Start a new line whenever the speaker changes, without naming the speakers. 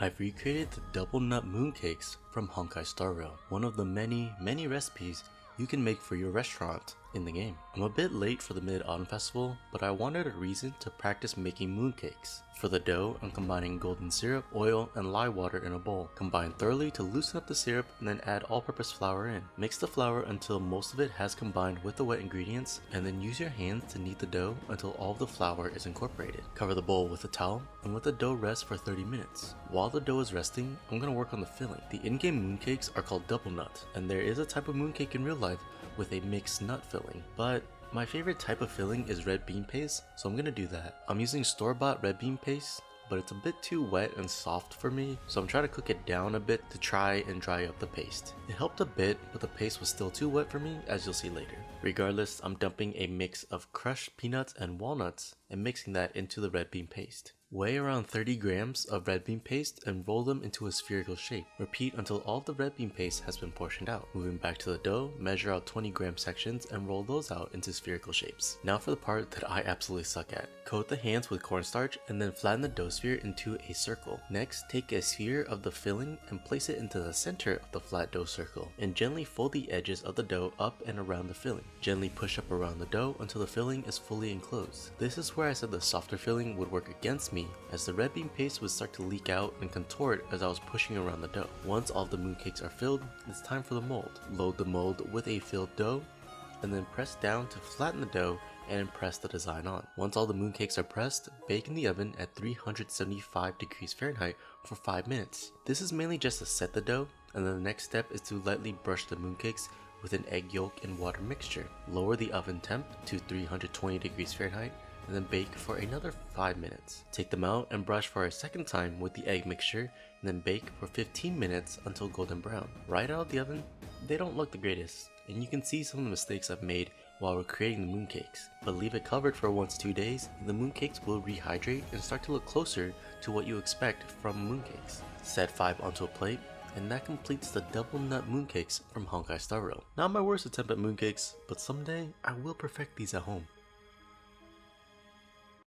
I've recreated the double nut mooncakes from Honkai Star Rail, one of the many recipes you can make for your restaurant in the game. I'm a bit late for the Mid-Autumn Festival, but I wanted a reason to practice making mooncakes. For the dough, I'm combining golden syrup, oil, and lye water in a bowl. Combine thoroughly to loosen up the syrup and then add all-purpose flour in. Mix the flour until most of it has combined with the wet ingredients, and then use your hands to knead the dough until all of the flour is incorporated. Cover the bowl with a towel and let the dough rest for 30 minutes. While the dough is resting, I'm going to work on the filling. The in-game mooncakes are called double nut, and there is a type of mooncake in real life with a mixed nut filling, but my favorite type of filling is red bean paste, so I'm gonna do that. I'm using store-bought red bean paste, but it's a bit too wet and soft for me, so I'm trying to cook it down a bit to try and dry up the paste. It helped a bit, but the paste was still too wet for me, as you'll see later. Regardless, I'm dumping a mix of crushed peanuts and walnuts and mixing that into the red bean paste. Weigh around 30 grams of red bean paste and roll them into a spherical shape. Repeat until all of the red bean paste has been portioned out. Moving back to the dough, measure out 20-gram sections and roll those out into spherical shapes. Now for the part that I absolutely suck at. Coat the hands with cornstarch and then flatten the dough sphere into a circle. Next, take a sphere of the filling and place it into the center of the flat dough circle, and gently fold the edges of the dough up and around the filling. Gently push up around the dough until the filling is fully enclosed. This is where I said the softer filling would work against me, as the red bean paste would start to leak out and contort as I was pushing around the dough. Once all the mooncakes are filled, it's time for the mold. Load the mold with a filled dough, and then press down to flatten the dough and impress the design on. Once all the mooncakes are pressed, bake in the oven at 375 degrees Fahrenheit for 5 minutes. This is mainly just to set the dough, and then the next step is to lightly brush the mooncakes with an egg yolk and water mixture. Lower the oven temp to 320 degrees Fahrenheit and then bake for another 5 minutes. Take them out and brush for a second time with the egg mixture, and then bake for 15 minutes until golden brown. Right out of the oven, they don't look the greatest, and you can see some of the mistakes I've made while we're creating the mooncakes. But leave it covered for 1 to 2 days, and the mooncakes will rehydrate and start to look closer to what you expect from mooncakes. Set 5 onto a plate, and that completes the double nut mooncakes from Honkai Star Rail. Not my worst attempt at mooncakes, but someday I will perfect these at home.